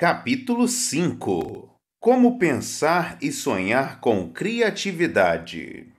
Capítulo 5. Como pensar e sonhar com criatividade.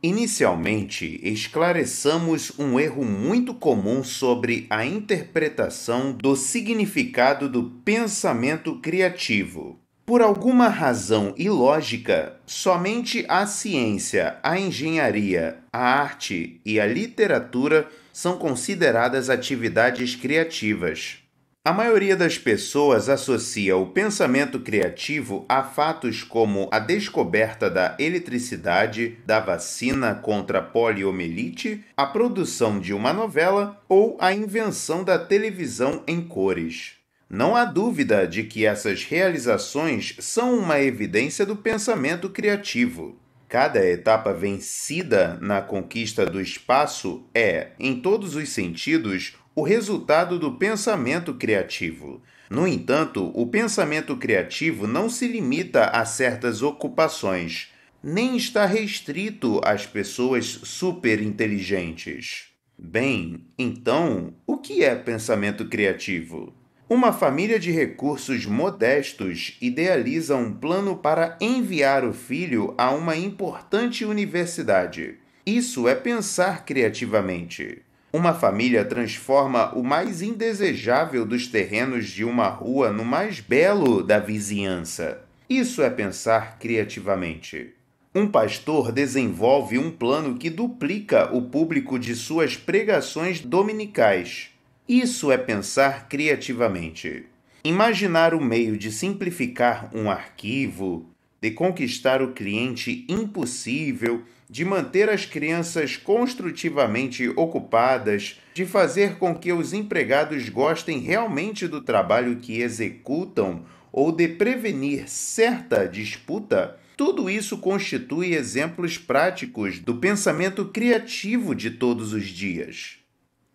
Inicialmente, esclareçamos um erro muito comum sobre a interpretação do significado do pensamento criativo. Por alguma razão ilógica, somente a ciência, a engenharia, a arte e a literatura são consideradas atividades criativas. A maioria das pessoas associa o pensamento criativo a fatos como a descoberta da eletricidade, da vacina contra a poliomielite, a produção de uma novela ou a invenção da televisão em cores. Não há dúvida de que essas realizações são uma evidência do pensamento criativo. Cada etapa vencida na conquista do espaço é, em todos os sentidos, o resultado do pensamento criativo. No entanto, o pensamento criativo não se limita a certas ocupações, nem está restrito às pessoas superinteligentes. Bem, então, o que é pensamento criativo? Uma família de recursos modestos idealiza um plano para enviar o filho a uma importante universidade. Isso é pensar criativamente. Uma família transforma o mais indesejável dos terrenos de uma rua no mais belo da vizinhança. Isso é pensar criativamente. Um pastor desenvolve um plano que duplica o público de suas pregações dominicais. Isso é pensar criativamente. Imaginar o meio de simplificar um arquivo, de conquistar o cliente impossível, de manter as crianças construtivamente ocupadas, de fazer com que os empregados gostem realmente do trabalho que executam ou de prevenir certa disputa, tudo isso constitui exemplos práticos do pensamento criativo de todos os dias.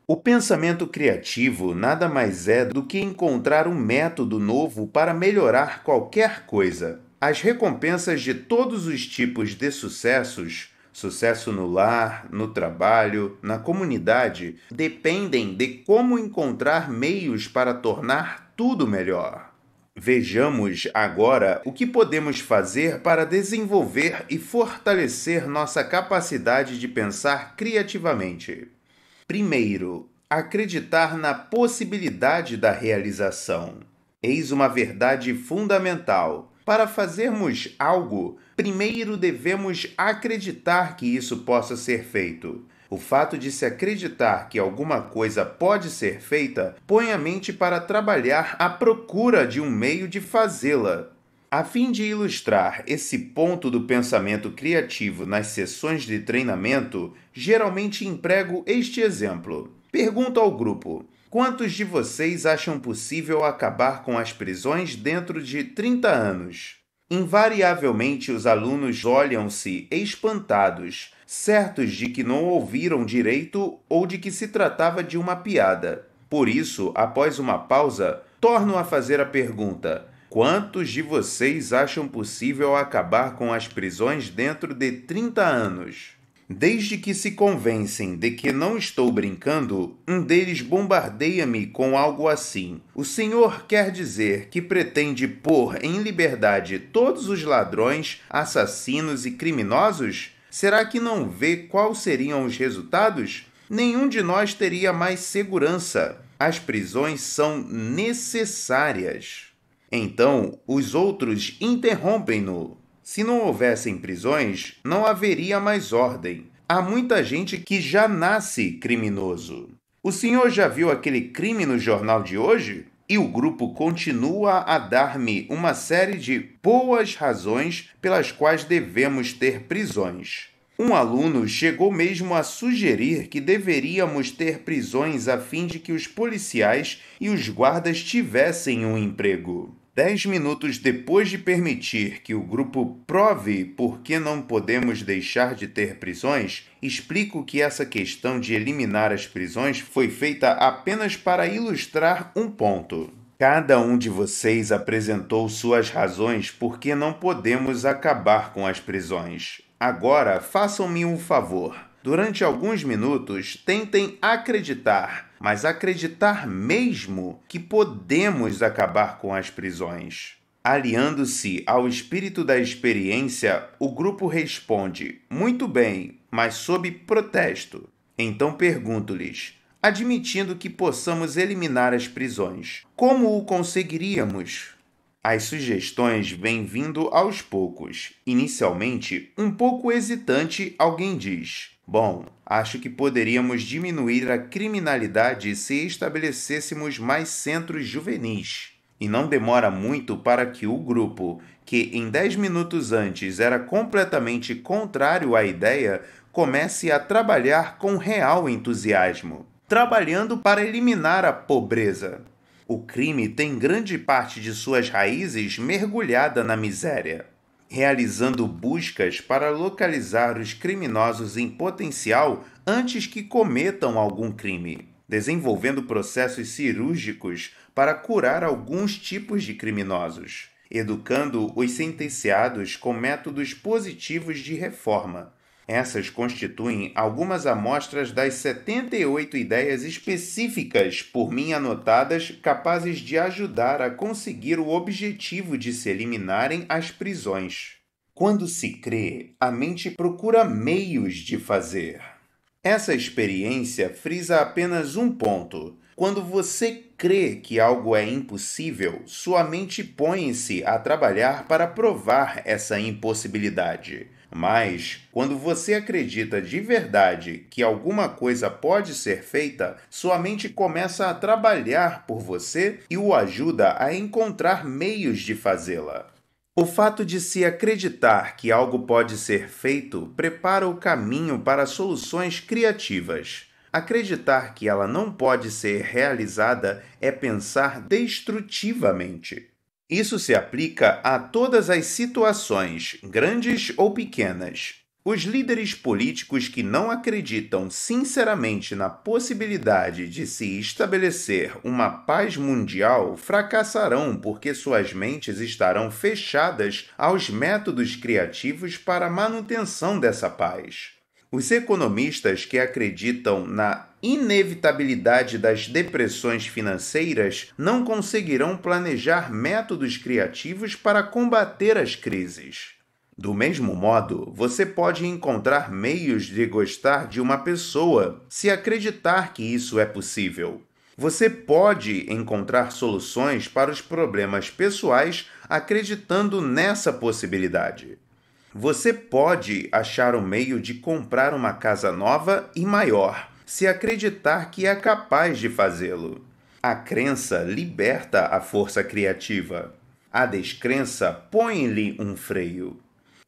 O pensamento criativo nada mais é do que encontrar um método novo para melhorar qualquer coisa. As recompensas de todos os tipos de sucesso no lar, no trabalho, na comunidade, dependem de como encontrar meios para tornar tudo melhor. Vejamos agora o que podemos fazer para desenvolver e fortalecer nossa capacidade de pensar criativamente. Primeiro, acreditar na possibilidade da realização. Eis uma verdade fundamental. Para fazermos algo, primeiro devemos acreditar que isso possa ser feito. O fato de se acreditar que alguma coisa pode ser feita põe a mente para trabalhar à procura de um meio de fazê-la. A fim de ilustrar esse ponto do pensamento criativo nas sessões de treinamento, geralmente emprego este exemplo. Pergunto ao grupo: quantos de vocês acham possível acabar com as prisões dentro de 30 anos? Invariavelmente, os alunos olham-se espantados, certos de que não ouviram direito ou de que se tratava de uma piada. Por isso, após uma pausa, torno a fazer a pergunta: quantos de vocês acham possível acabar com as prisões dentro de 30 anos? Desde que se convencem de que não estou brincando, um deles bombardeia-me com algo assim: o senhor quer dizer que pretende pôr em liberdade todos os ladrões, assassinos e criminosos? Será que não vê quais seriam os resultados? Nenhum de nós teria mais segurança. As prisões são necessárias. Então, os outros interrompem-no. Se não houvessem prisões, não haveria mais ordem. Há muita gente que já nasce criminoso. O senhor já viu aquele crime no jornal de hoje? E o grupo continua a dar-me uma série de boas razões pelas quais devemos ter prisões. Um aluno chegou mesmo a sugerir que deveríamos ter prisões a fim de que os policiais e os guardas tivessem um emprego. 10 minutos depois de permitir que o grupo prove por que não podemos deixar de ter prisões, explico que essa questão de eliminar as prisões foi feita apenas para ilustrar um ponto. Cada um de vocês apresentou suas razões por que não podemos acabar com as prisões. Agora, façam-me um favor. Durante alguns minutos, tentem acreditar, mas acreditar mesmo que podemos acabar com as prisões. Aliando-se ao espírito da experiência, o grupo responde: muito bem, mas sob protesto. Então pergunto-lhes: admitindo que possamos eliminar as prisões, como o conseguiríamos? As sugestões vêm vindo aos poucos. Inicialmente, um pouco hesitante, alguém diz: bom, acho que poderíamos diminuir a criminalidade se estabelecêssemos mais centros juvenis. E não demora muito para que o grupo, que em 10 minutos antes era completamente contrário à ideia, comece a trabalhar com real entusiasmo, trabalhando para eliminar a pobreza. O crime tem grande parte de suas raízes mergulhada na miséria, realizando buscas para localizar os criminosos em potencial antes que cometam algum crime, desenvolvendo processos cirúrgicos para curar alguns tipos de criminosos, educando os sentenciados com métodos positivos de reforma. Essas constituem algumas amostras das 78 ideias específicas por mim anotadas capazes de ajudar a conseguir o objetivo de se eliminarem as prisões. Quando se crê, a mente procura meios de fazer. Essa experiência frisa apenas um ponto. Quando você crê que algo é impossível, sua mente põe-se a trabalhar para provar essa impossibilidade. Mas, quando você acredita de verdade que alguma coisa pode ser feita, sua mente começa a trabalhar por você e o ajuda a encontrar meios de fazê-la. O fato de se acreditar que algo pode ser feito prepara o caminho para soluções criativas. Acreditar que ela não pode ser realizada é pensar destrutivamente. Isso se aplica a todas as situações, grandes ou pequenas. Os líderes políticos que não acreditam sinceramente na possibilidade de se estabelecer uma paz mundial fracassarão porque suas mentes estarão fechadas aos métodos criativos para a manutenção dessa paz. Os economistas que acreditam na inevitabilidade das depressões financeiras não conseguirão planejar métodos criativos para combater as crises. Do mesmo modo, você pode encontrar meios de gostar de uma pessoa se acreditar que isso é possível. Você pode encontrar soluções para os problemas pessoais acreditando nessa possibilidade. Você pode achar um meio de comprar uma casa nova e maior, se acreditar que é capaz de fazê-lo. A crença liberta a força criativa. A descrença põe-lhe um freio.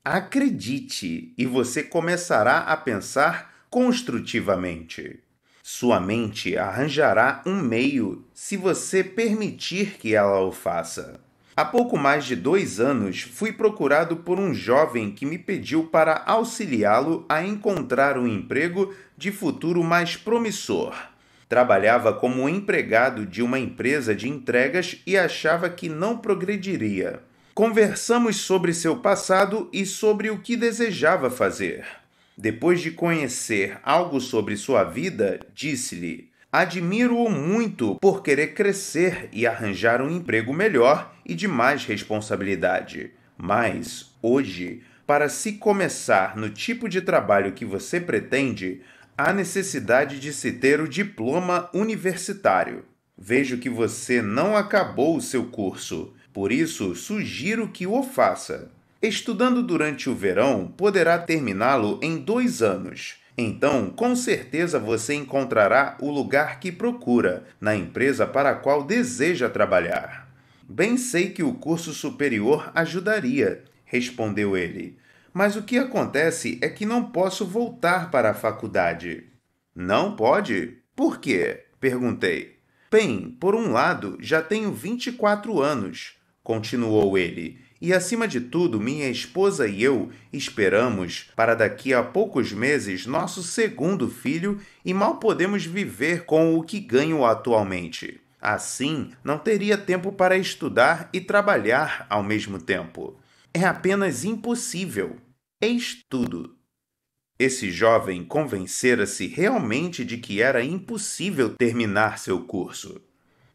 Acredite e você começará a pensar construtivamente. Sua mente arranjará um meio se você permitir que ela o faça. Há pouco mais de 2 anos, fui procurado por um jovem que me pediu para auxiliá-lo a encontrar um emprego de futuro mais promissor. Trabalhava como empregado de uma empresa de entregas e achava que não progrediria. Conversamos sobre seu passado e sobre o que desejava fazer. Depois de conhecer algo sobre sua vida, disse-lhe: admiro-o muito por querer crescer e arranjar um emprego melhor e de mais responsabilidade. Mas, hoje, para se começar no tipo de trabalho que você pretende, há necessidade de se ter o diploma universitário. Vejo que você não acabou o seu curso, por isso sugiro que o faça. Estudando durante o verão, poderá terminá-lo em 2 anos. Então, com certeza você encontrará o lugar que procura, na empresa para a qual deseja trabalhar. Bem sei que o curso superior ajudaria, respondeu ele. Mas o que acontece é que não posso voltar para a faculdade. Não pode? Por quê? Perguntei. Bem, por um lado, já tenho 24 anos, continuou ele. E, acima de tudo, minha esposa e eu esperamos, para daqui a poucos meses, nosso segundo filho e mal podemos viver com o que ganho atualmente. Assim, não teria tempo para estudar e trabalhar ao mesmo tempo. É apenas impossível. Eis tudo. Esse jovem convencera-se realmente de que era impossível terminar seu curso.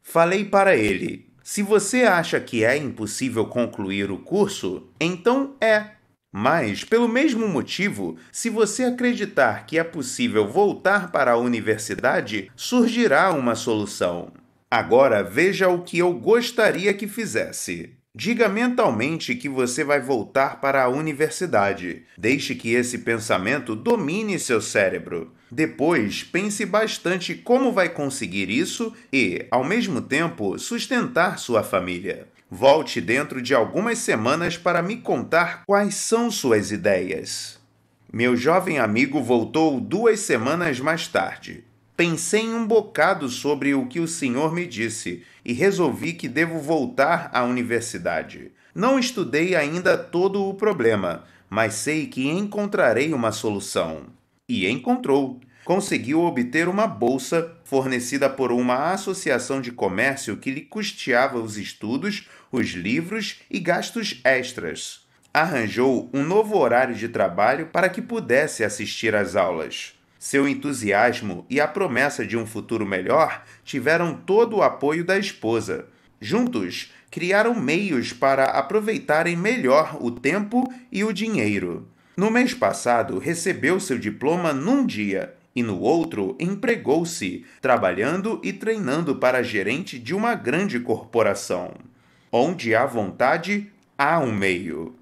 Falei para ele: se você acha que é impossível concluir o curso, então é. Mas, pelo mesmo motivo, se você acreditar que é possível voltar para a universidade, surgirá uma solução. Agora veja o que eu gostaria que fizesse. Diga mentalmente que você vai voltar para a universidade. Deixe que esse pensamento domine seu cérebro. Depois, pense bastante como vai conseguir isso e, ao mesmo tempo, sustentar sua família. Volte dentro de algumas semanas para me contar quais são suas ideias. Meu jovem amigo voltou 2 semanas mais tarde. Pensei um bocado sobre o que o senhor me disse e resolvi que devo voltar à universidade. Não estudei ainda todo o problema, mas sei que encontrarei uma solução. E encontrou. Conseguiu obter uma bolsa fornecida por uma associação de comércio que lhe custeava os estudos, os livros e gastos extras. Arranjou um novo horário de trabalho para que pudesse assistir às aulas. Seu entusiasmo e a promessa de um futuro melhor tiveram todo o apoio da esposa. Juntos, criaram meios para aproveitarem melhor o tempo e o dinheiro. No mês passado, recebeu seu diploma num dia e no outro empregou-se, trabalhando e treinando para gerente de uma grande corporação. Onde há vontade, há um meio.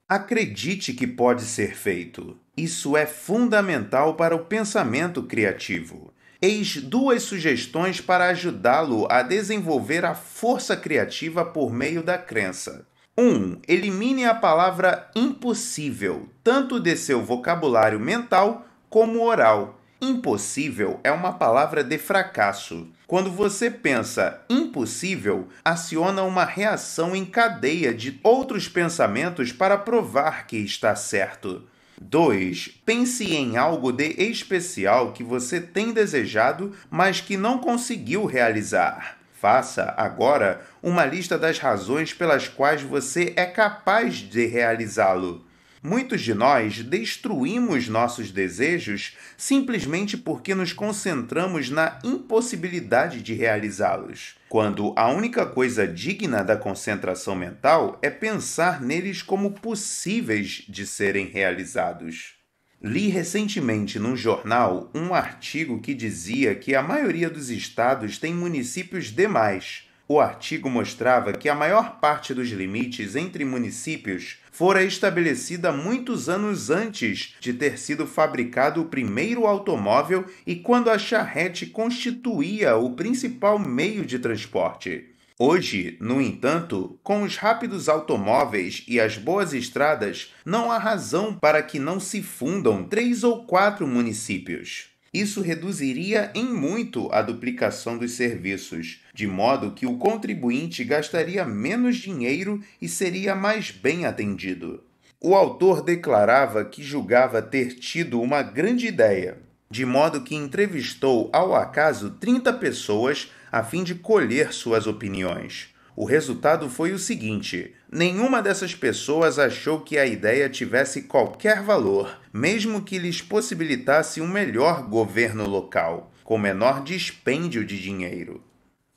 Acredite que pode ser feito. Isso é fundamental para o pensamento criativo. Eis 2 sugestões para ajudá-lo a desenvolver a força criativa por meio da crença. 1. Elimine a palavra impossível, tanto de seu vocabulário mental como oral. Impossível é uma palavra de fracasso. Quando você pensa impossível, aciona uma reação em cadeia de outros pensamentos para provar que está certo. 2. Pense em algo de especial que você tem desejado, mas que não conseguiu realizar. Faça, agora, uma lista das razões pelas quais você é capaz de realizá-lo. Muitos de nós destruímos nossos desejos simplesmente porque nos concentramos na impossibilidade de realizá-los, quando a única coisa digna da concentração mental é pensar neles como possíveis de serem realizados. Li recentemente num jornal um artigo que dizia que a maioria dos estados tem municípios demais. O artigo mostrava que a maior parte dos limites entre municípios fora estabelecida muitos anos antes de ter sido fabricado o primeiro automóvel e quando a charrete constituía o principal meio de transporte. Hoje, no entanto, com os rápidos automóveis e as boas estradas, não há razão para que não se fundam 3 ou 4 municípios. Isso reduziria em muito a duplicação dos serviços, de modo que o contribuinte gastaria menos dinheiro e seria mais bem atendido. O autor declarava que julgava ter tido uma grande ideia, de modo que entrevistou ao acaso 30 pessoas a fim de colher suas opiniões. O resultado foi o seguinte: nenhuma dessas pessoas achou que a ideia tivesse qualquer valor, mesmo que lhes possibilitasse um melhor governo local, com menor dispêndio de dinheiro.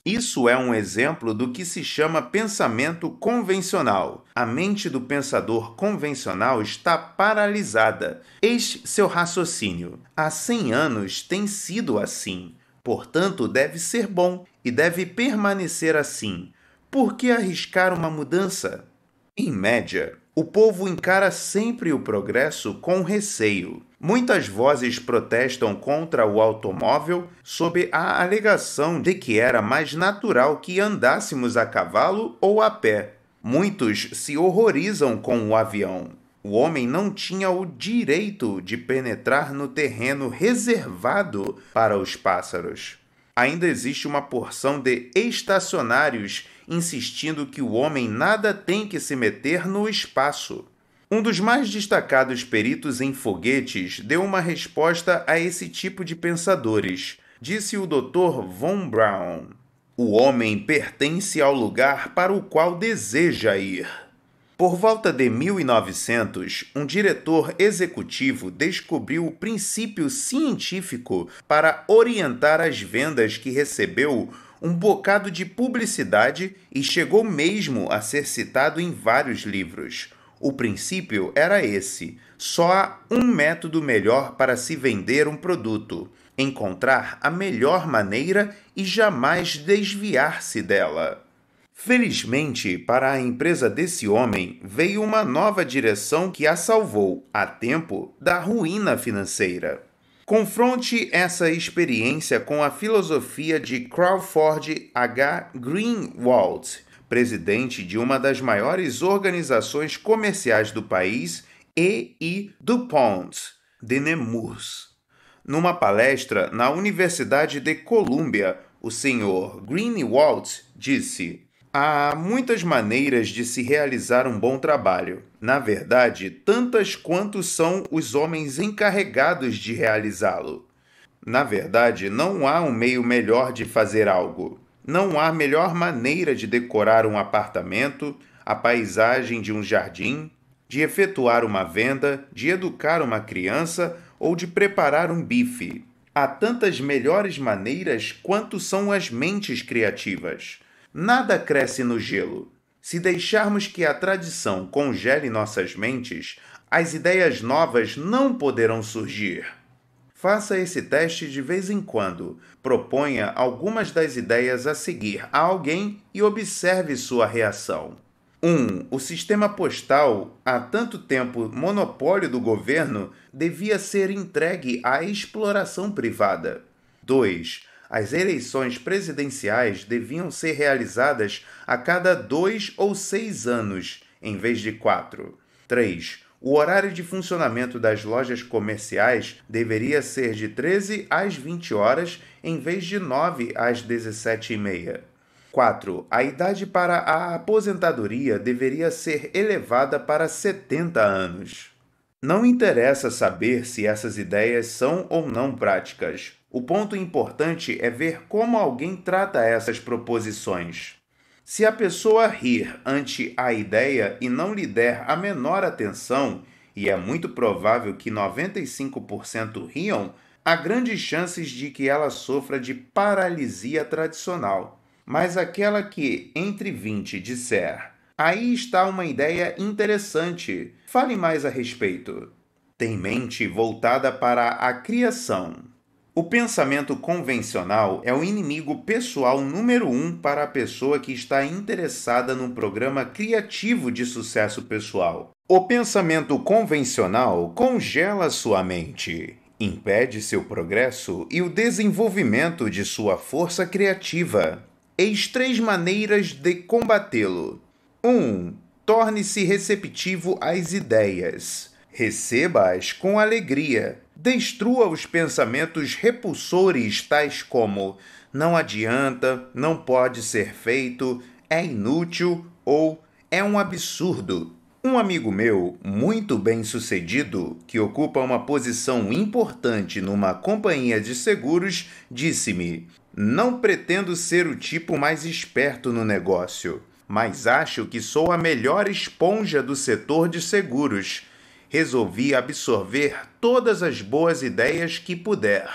Isso é um exemplo do que se chama pensamento convencional. A mente do pensador convencional está paralisada. Eis seu raciocínio. Há 100 anos tem sido assim. Portanto, deve ser bom e deve permanecer assim. Por que arriscar uma mudança? Em média, o povo encara sempre o progresso com receio. Muitas vozes protestam contra o automóvel sob a alegação de que era mais natural que andássemos a cavalo ou a pé. Muitos se horrorizam com o avião. O homem não tinha o direito de penetrar no terreno reservado para os pássaros. Ainda existe uma porção de estacionários insistindo que o homem nada tem que se meter no espaço. Um dos mais destacados peritos em foguetes deu uma resposta a esse tipo de pensadores. Disse o Dr. Von Braun: o homem pertence ao lugar para o qual deseja ir. Por volta de 1900, um diretor executivo descobriu o princípio científico para orientar as vendas que recebeu um bocado de publicidade e chegou mesmo a ser citado em vários livros. O princípio era esse: só há um método melhor para se vender um produto: encontrar a melhor maneira e jamais desviar-se dela. Felizmente, para a empresa desse homem, veio uma nova direção que a salvou, a tempo, da ruína financeira. Confronte essa experiência com a filosofia de Crawford H. Greenwald, presidente de uma das maiores organizações comerciais do país, E. DuPont, de Nemours. Numa palestra na Universidade de Colômbia, o Sr. Greenwald disse: há muitas maneiras de se realizar um bom trabalho. Na verdade, tantas quanto são os homens encarregados de realizá-lo. Na verdade, não há um meio melhor de fazer algo. Não há melhor maneira de decorar um apartamento, a paisagem de um jardim, de efetuar uma venda, de educar uma criança ou de preparar um bife. Há tantas melhores maneiras quanto são as mentes criativas. Nada cresce no gelo. Se deixarmos que a tradição congele nossas mentes, as ideias novas não poderão surgir. Faça esse teste de vez em quando. Proponha algumas das ideias a seguir a alguém e observe sua reação. 1. O sistema postal, há tanto tempo monopólio do governo, devia ser entregue à exploração privada. 2. As eleições presidenciais deviam ser realizadas a cada 2 ou 6 anos, em vez de 4. 3. O horário de funcionamento das lojas comerciais deveria ser de 13 às 20 horas, em vez de 9 às 17h30. 4. A idade para a aposentadoria deveria ser elevada para 70 anos. Não interessa saber se essas ideias são ou não práticas. O ponto importante é ver como alguém trata essas proposições. Se a pessoa rir ante a ideia e não lhe der a menor atenção, e é muito provável que 95% riam, há grandes chances de que ela sofra de paralisia tradicional. Mas aquela que, entre 20, disser: aí está uma ideia interessante, fale mais a respeito, tem mente voltada para a criação. O pensamento convencional é o inimigo pessoal número 1 para a pessoa que está interessada num programa criativo de sucesso pessoal. O pensamento convencional congela sua mente, impede seu progresso e o desenvolvimento de sua força criativa. Eis 3 maneiras de combatê-lo. 1. Torne-se receptivo às ideias. Receba-as com alegria. Destrua os pensamentos repulsores tais como não adianta, não pode ser feito, é inútil ou é um absurdo. Um amigo meu, muito bem-sucedido, que ocupa uma posição importante numa companhia de seguros, disse-me: não pretendo ser o tipo mais esperto no negócio, mas acho que sou a melhor esponja do setor de seguros. Resolvi absorver todas as boas ideias que puder.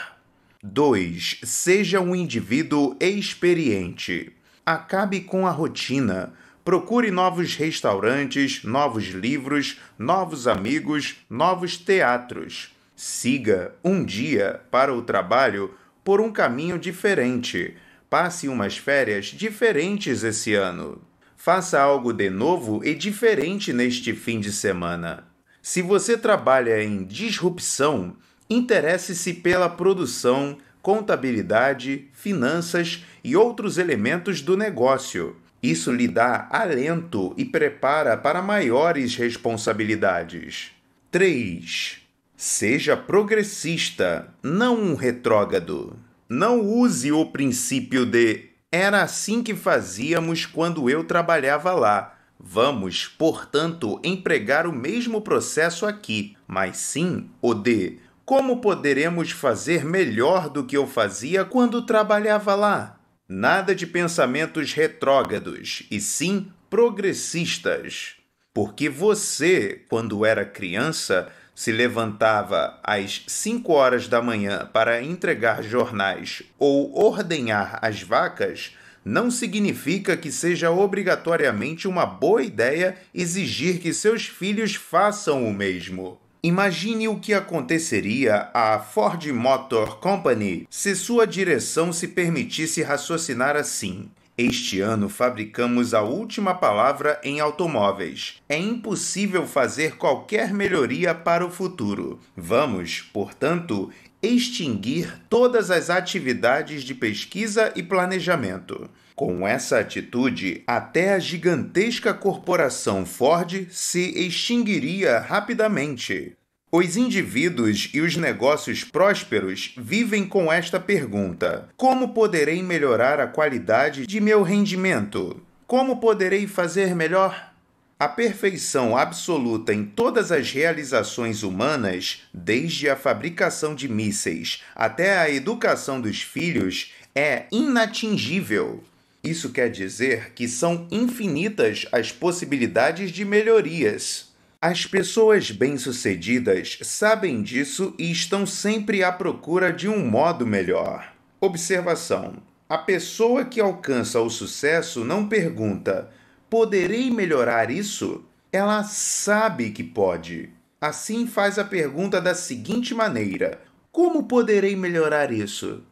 2. Seja um indivíduo experiente. Acabe com a rotina. Procure novos restaurantes, novos livros, novos amigos, novos teatros. Siga um dia para o trabalho por um caminho diferente. Passe umas férias diferentes esse ano. Faça algo de novo e diferente neste fim de semana. Se você trabalha em disrupção, interesse-se pela produção, contabilidade, finanças e outros elementos do negócio. Isso lhe dá alento e prepara para maiores responsabilidades. 3. Seja progressista, não um retrógrado. Não use o princípio de "era assim que fazíamos quando eu trabalhava lá. Vamos, portanto, empregar o mesmo processo aqui", mas sim o de "como poderemos fazer melhor do que eu fazia quando trabalhava lá". Nada de pensamentos retrógrados, e sim progressistas. porque você, quando era criança, se levantava às 5 horas da manhã para entregar jornais ou ordenhar as vacas, não significa que seja obrigatoriamente uma boa ideia exigir que seus filhos façam o mesmo. Imagine o que aconteceria à Ford Motor Company se sua direção se permitisse raciocinar assim. Este ano fabricamos a última palavra em automóveis. É impossível fazer qualquer melhoria para o futuro. Vamos, portanto, extinguir todas as atividades de pesquisa e planejamento. Com essa atitude, até a gigantesca corporação Ford se extinguiria rapidamente. Os indivíduos e os negócios prósperos vivem com esta pergunta: como poderei melhorar a qualidade de meu rendimento? Como poderei fazer melhor? A perfeição absoluta em todas as realizações humanas, desde a fabricação de mísseis até a educação dos filhos, é inatingível. Isso quer dizer que são infinitas as possibilidades de melhorias. As pessoas bem-sucedidas sabem disso e estão sempre à procura de um modo melhor. Observação: a pessoa que alcança o sucesso não pergunta: poderei melhorar isso? Ela sabe que pode. Assim faz a pergunta da seguinte maneira: como poderei melhorar isso?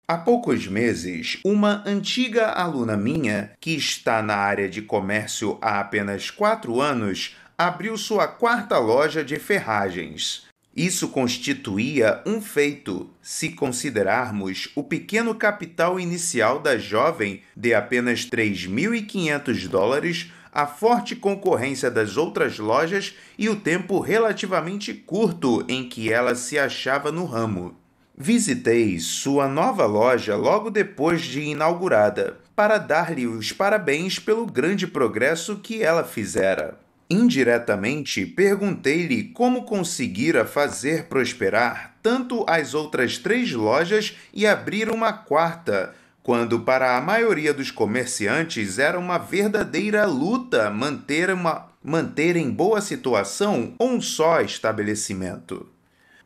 Há poucos meses, uma antiga aluna minha, que está na área de comércio há apenas 4 anos, abriu sua 4ª loja de ferragens. Isso constituía um feito, se considerarmos o pequeno capital inicial da jovem de apenas $3.500, a forte concorrência das outras lojas e o tempo relativamente curto em que ela se achava no ramo. Visitei sua nova loja logo depois de inaugurada, para dar-lhe os parabéns pelo grande progresso que ela fizera. Indiretamente, perguntei-lhe como conseguira fazer prosperar tanto as outras 3 lojas e abrir uma 4ª, quando para a maioria dos comerciantes era uma verdadeira luta manter em boa situação um só estabelecimento.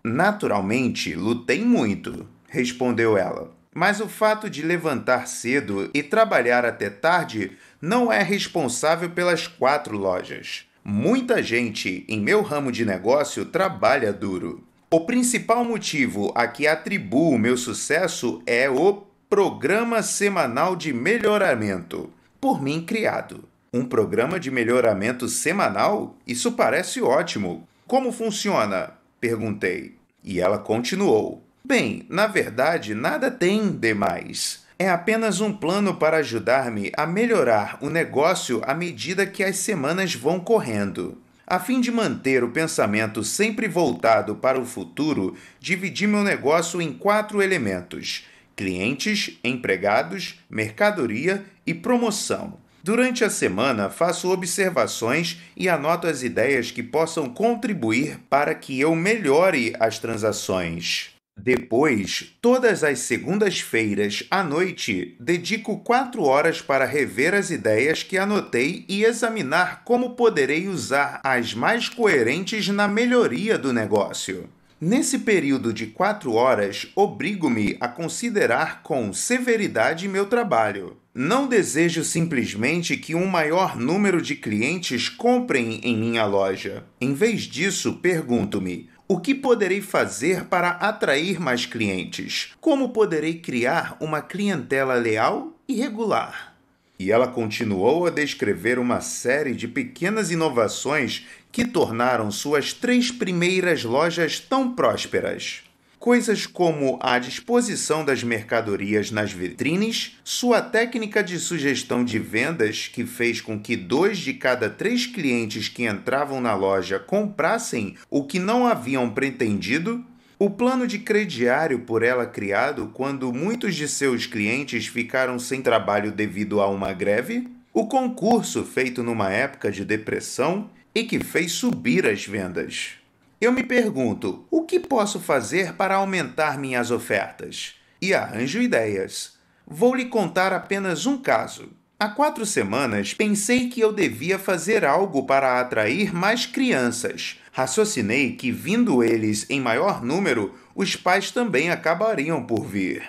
Naturalmente, lutei muito, respondeu ela. Mas o fato de levantar cedo e trabalhar até tarde não é responsável pelas 4 lojas. Muita gente em meu ramo de negócio trabalha duro. O principal motivo a que atribuo meu sucesso é o Programa Semanal de Melhoramento, por mim criado. Um programa de melhoramento semanal? Isso parece ótimo. Como funciona? Perguntei. E ela continuou: bem, na verdade, nada tem demais. É apenas um plano para ajudar-me a melhorar o negócio à medida que as semanas vão correndo. A fim de manter o pensamento sempre voltado para o futuro, dividi meu negócio em 4 elementos: clientes, empregados, mercadoria e promoção. Durante a semana, faço observações e anoto as ideias que possam contribuir para que eu melhore as transações. Depois, todas as segundas-feiras à noite, dedico 4 horas para rever as ideias que anotei e examinar como poderei usar as mais coerentes na melhoria do negócio. Nesse período de 4 horas, obrigo-me a considerar com severidade meu trabalho. Não desejo simplesmente que um maior número de clientes comprem em minha loja. Em vez disso, pergunto-me: o que poderei fazer para atrair mais clientes? Como poderei criar uma clientela leal e regular? E ela continuou a descrever uma série de pequenas inovações que tornaram suas 3 primeiras lojas tão prósperas. Coisas como a disposição das mercadorias nas vitrines, sua técnica de sugestão de vendas que fez com que 2 de cada 3 clientes que entravam na loja comprassem o que não haviam pretendido, o plano de crediário por ela criado quando muitos de seus clientes ficaram sem trabalho devido a uma greve, o concurso feito numa época de depressão e que fez subir as vendas. Eu me pergunto, o que posso fazer para aumentar minhas ofertas? E arranjo ideias. Vou lhe contar apenas um caso. Há 4 semanas, pensei que eu devia fazer algo para atrair mais crianças. Raciocinei que, vindo eles em maior número, os pais também acabariam por vir.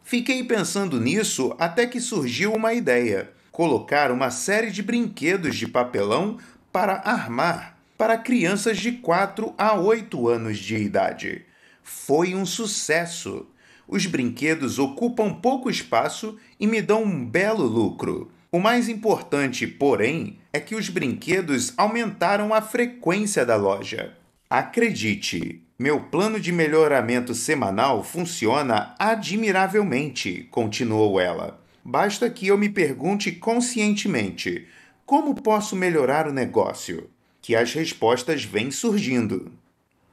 Fiquei pensando nisso até que surgiu uma ideia: colocar uma série de brinquedos de papelão para armar para crianças de 4 a 8 anos de idade. Foi um sucesso! Os brinquedos ocupam pouco espaço e me dão um belo lucro. O mais importante, porém, é que os brinquedos aumentaram a frequência da loja. Acredite, meu plano de melhoramento semanal funciona admiravelmente, continuou ela. Basta que eu me pergunte conscientemente: como posso melhorar o negócio? Que as respostas vêm surgindo.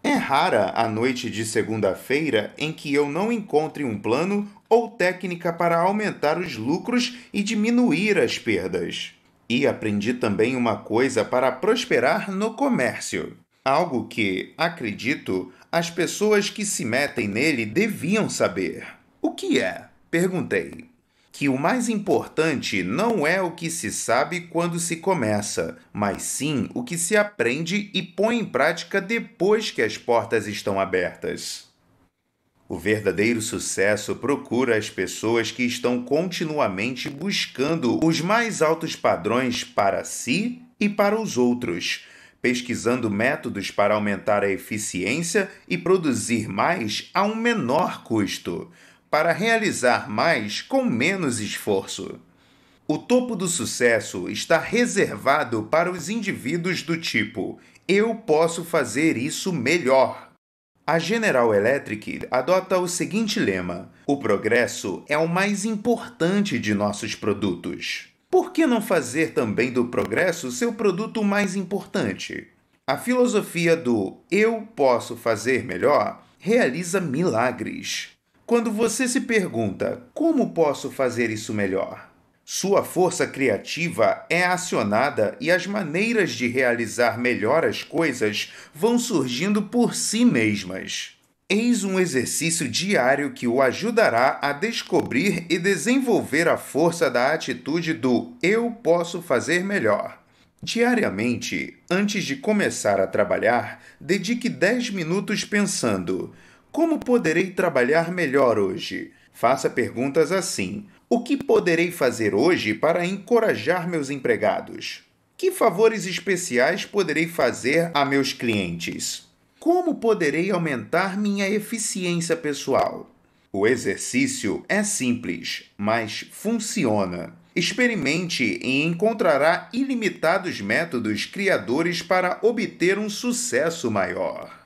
É rara a noite de segunda-feira em que eu não encontre um plano ou técnica para aumentar os lucros e diminuir as perdas. E aprendi também uma coisa para prosperar no comércio. Algo que, acredito, as pessoas que se metem nele deviam saber. O que é? Perguntei. Que o mais importante não é o que se sabe quando se começa, mas sim o que se aprende e põe em prática depois que as portas estão abertas. O verdadeiro sucesso procura as pessoas que estão continuamente buscando os mais altos padrões para si e para os outros, pesquisando métodos para aumentar a eficiência e produzir mais a um menor custo, para realizar mais com menos esforço. O topo do sucesso está reservado para os indivíduos do tipo: eu posso fazer isso melhor. A General Electric adota o seguinte lema: o progresso é o mais importante de nossos produtos. Por que não fazer também do progresso seu produto mais importante? A filosofia do eu posso fazer melhor realiza milagres. Quando você se pergunta: como posso fazer isso melhor? Sua força criativa é acionada e as maneiras de realizar melhor as coisas vão surgindo por si mesmas. Eis um exercício diário que o ajudará a descobrir e desenvolver a força da atitude do eu posso fazer melhor. Diariamente, antes de começar a trabalhar, dedique 10 minutos pensando: como poderei trabalhar melhor hoje? Faça perguntas assim: o que poderei fazer hoje para encorajar meus empregados? Que favores especiais poderei fazer a meus clientes? Como poderei aumentar minha eficiência pessoal? O exercício é simples, mas funciona. Experimente e encontrará ilimitados métodos criadores para obter um sucesso maior.